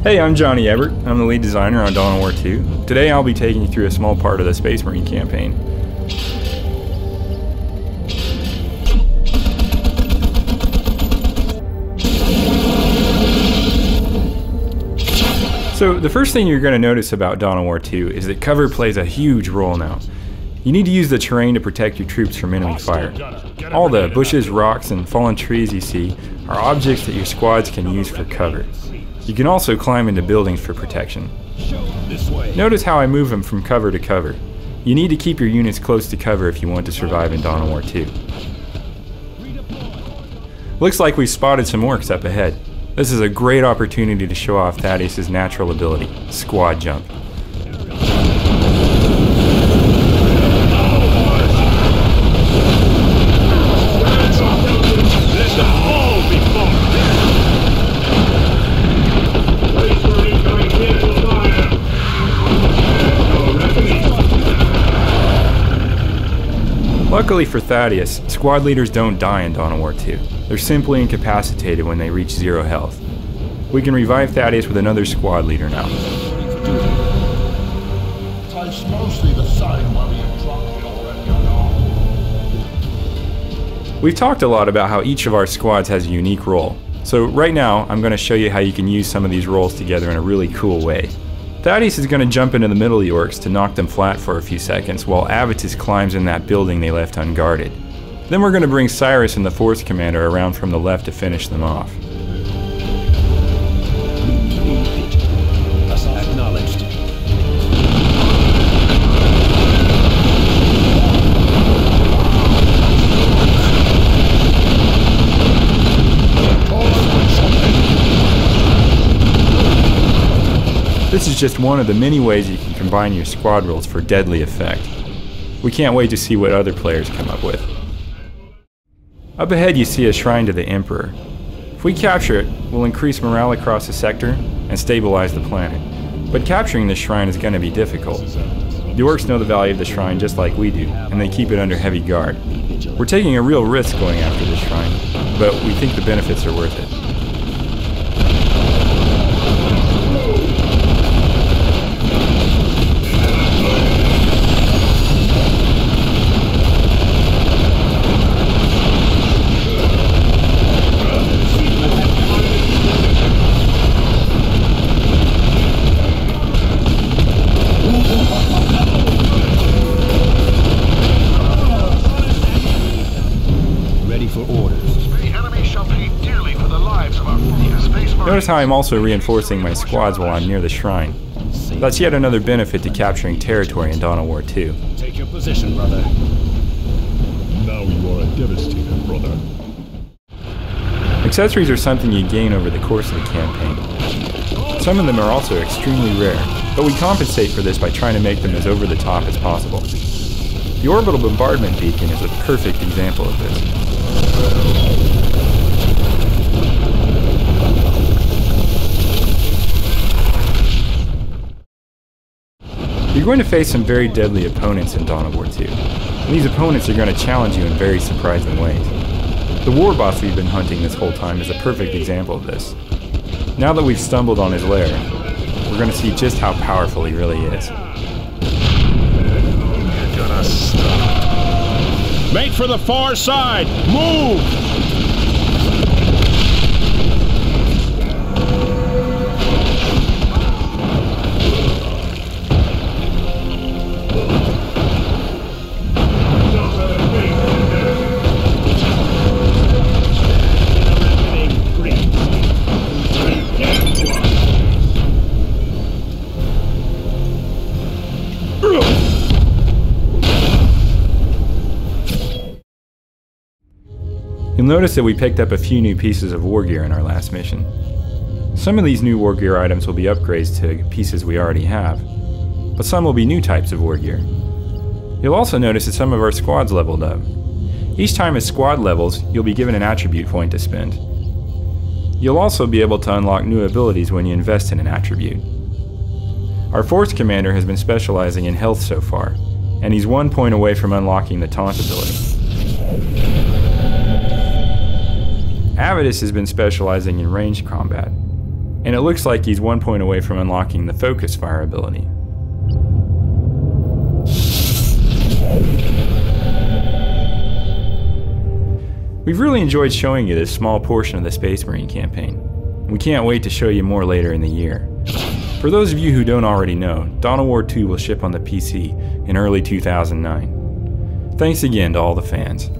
Hey, I'm Johnny Ebert. I'm the lead designer on Dawn of War 2. Today I'll be taking you through a small part of the Space Marine campaign. So the first thing you're going to notice about Dawn of War 2 is that cover plays a huge role now. You need to use the terrain to protect your troops from enemy fire. All the bushes, rocks, and fallen trees you see are objects that your squads can use for cover. You can also climb into buildings for protection. Notice how I move them from cover to cover. You need to keep your units close to cover if you want to survive in Dawn of War 2. Looks like we've spotted some orcs up ahead. This is a great opportunity to show off Thaddeus' natural ability, Squad Jump. Luckily for Thaddeus, squad leaders don't die in Dawn of War 2. They're simply incapacitated when they reach 0 health. We can revive Thaddeus with another squad leader now. We've talked a lot about how each of our squads has a unique role. So right now, I'm going to show you how you can use some of these roles together in a really cool way. Thaddeus is going to jump into the middle of the orcs to knock them flat for a few seconds while Avitus climbs in that building they left unguarded. Then we're going to bring Cyrus and the Force Commander around from the left to finish them off. Acknowledged. This is just one of the many ways you can combine your squad roles for deadly effect. We can't wait to see what other players come up with. Up ahead you see a shrine to the Emperor. If we capture it, we'll increase morale across the sector and stabilize the planet. But capturing this shrine is going to be difficult. The orcs know the value of the shrine just like we do, and they keep it under heavy guard. We're taking a real risk going after this shrine, but we think the benefits are worth it. Notice how I'm also reinforcing my squads while I'm near the shrine. That's yet another benefit to capturing territory in Dawn of War 2. Take your position, brother. Now you are a devastator, brother. Accessories are something you gain over the course of the campaign. Some of them are also extremely rare, but we compensate for this by trying to make them as over the top as possible. The orbital bombardment beacon is a perfect example of this. You're going to face some very deadly opponents in Dawn of War 2. And these opponents are going to challenge you in very surprising ways. The war boss we've been hunting this whole time is a perfect example of this. Now that we've stumbled on his lair, we're going to see just how powerful he really is. You're gonna stop. Make for the far side! Move! You'll notice that we picked up a few new pieces of war gear in our last mission. Some of these new war gear items will be upgrades to pieces we already have, but some will be new types of war gear. You'll also notice that some of our squads leveled up. Each time a squad levels, you'll be given an attribute point to spend. You'll also be able to unlock new abilities when you invest in an attribute. Our Force Commander has been specializing in health so far, and he's 1 point away from unlocking the taunt ability. Avitus has been specializing in ranged combat. and it looks like he's 1 point away from unlocking the focus fire ability. We've really enjoyed showing you this small portion of the Space Marine campaign. We can't wait to show you more later in the year. For those of you who don't already know, Dawn of War 2 will ship on the PC in early 2009. Thanks again to all the fans.